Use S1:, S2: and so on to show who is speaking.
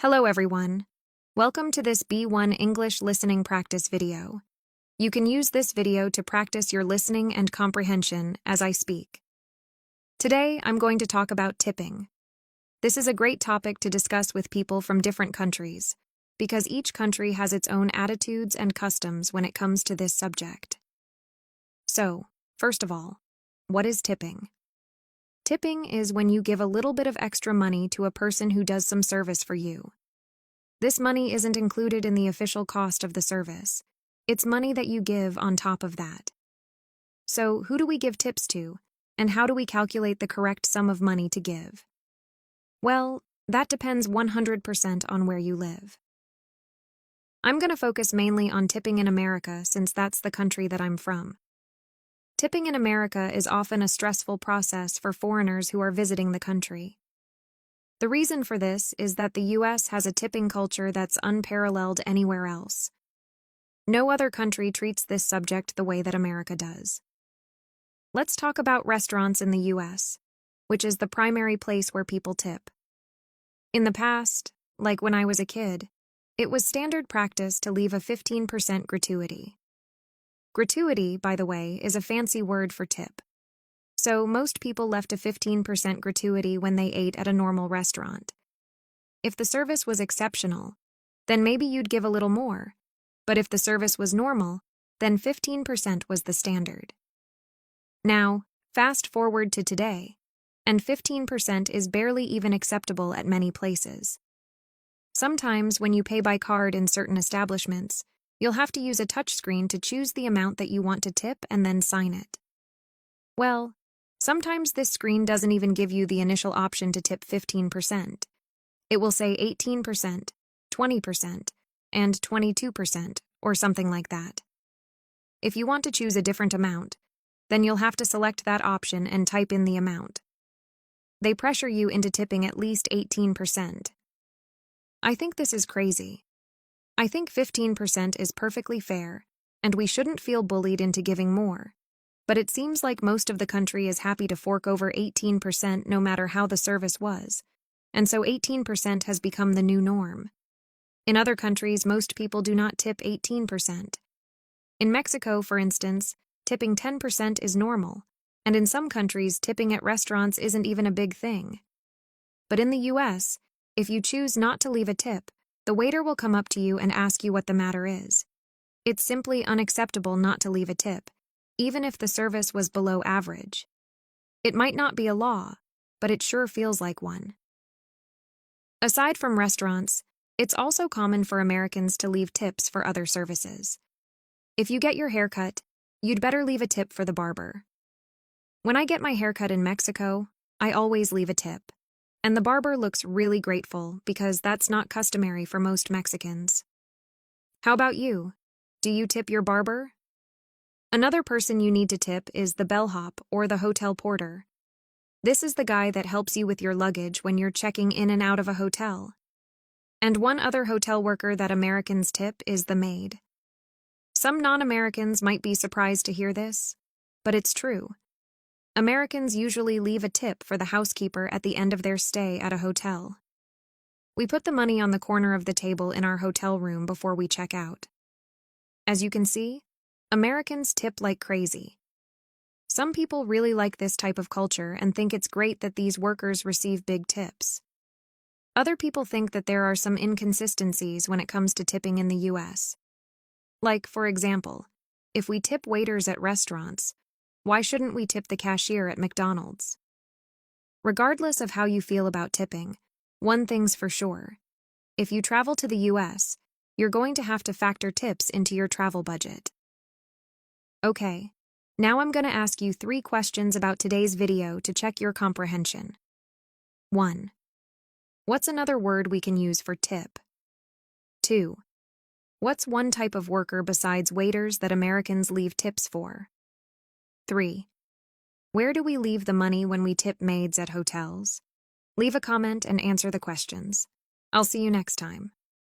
S1: Hello everyone. Welcome to this B1 English listening practice video. You can use this video to practice your listening and comprehension as I speak. Today, I'm going to talk about tipping. This is a great topic to discuss with people from different countries, because each country has its own attitudes and customs when it comes to this subject. So, first of all, what is tipping? Tipping is when you give a little bit of extra money to a person who does some service for you. This money isn't included in the official cost of the service. It's money that you give on top of that. So, who do we give tips to, and how do we calculate the correct sum of money to give? Well, that depends 100% on where you live. I'm going to focus mainly on tipping in America since that's the country that I'm from. Tipping in America is often a stressful process for foreigners who are visiting the country. The reason for this is that the U.S. has a tipping culture that's unparalleled anywhere else. No other country treats this subject the way that America does. Let's talk about restaurants in the U.S., which is the primary place where people tip. In the past, like when I was a kid, it was standard practice to leave a 15% gratuity. Gratuity, by the way, is a fancy word for tip. So most people left a 15% gratuity when they ate at a normal restaurant. If the service was exceptional, then maybe you'd give a little more. But if the service was normal, then 15% was the standard. Now, fast forward to today, and 15% is barely even acceptable at many places. Sometimes when you pay by card in certain establishments, you'll have to use a touchscreen to choose the amount that you want to tip and then sign it. Well, sometimes this screen doesn't even give you the initial option to tip 15%. It will say 18%, 20%, and 22%, or something like that. If you want to choose a different amount, then you'll have to select that option and type in the amount. They pressure you into tipping at least 18%. I think this is crazy. I think 15% is perfectly fair, and we shouldn't feel bullied into giving more. But it seems like most of the country is happy to fork over 18% no matter how the service was, and so 18% has become the new norm. In other countries, most people do not tip 18%. In Mexico, for instance, tipping 10% is normal, and in some countries, tipping at restaurants isn't even a big thing. But in the U.S., if you choose not to leave a tip, the waiter will come up to you and ask you what the matter is. It's simply unacceptable not to leave a tip, even if the service was below average. It might not be a law, but it sure feels like one. Aside from restaurants, it's also common for Americans to leave tips for other services. If you get your hair cut, you'd better leave a tip for the barber. When I get my hair cut in Mexico, I always leave a tip. And the barber looks really grateful because that's not customary for most Mexicans. How about you? Do you tip your barber? Another person you need to tip is the bellhop or the hotel porter. This is the guy that helps you with your luggage when you're checking in and out of a hotel. And one other hotel worker that Americans tip is the maid. Some non-Americans might be surprised to hear this, but it's true. Americans usually leave a tip for the housekeeper at the end of their stay at a hotel. We put the money on the corner of the table in our hotel room before we check out. As you can see, Americans tip like crazy. Some people really like this type of culture and think it's great that these workers receive big tips. Other people think that there are some inconsistencies when it comes to tipping in the U.S. Like, for example, if we tip waiters at restaurants, why shouldn't we tip the cashier at McDonald's? Regardless of how you feel about tipping, one thing's for sure. If you travel to the U.S., you're going to have to factor tips into your travel budget. Okay, now I'm going to ask you 3 questions about today's video to check your comprehension. 1. What's another word we can use for tip? 2. What's one type of worker besides waiters that Americans leave tips for? 3. Where do we leave the money when we tip maids at hotels? Leave a comment and answer the questions. I'll see you next time.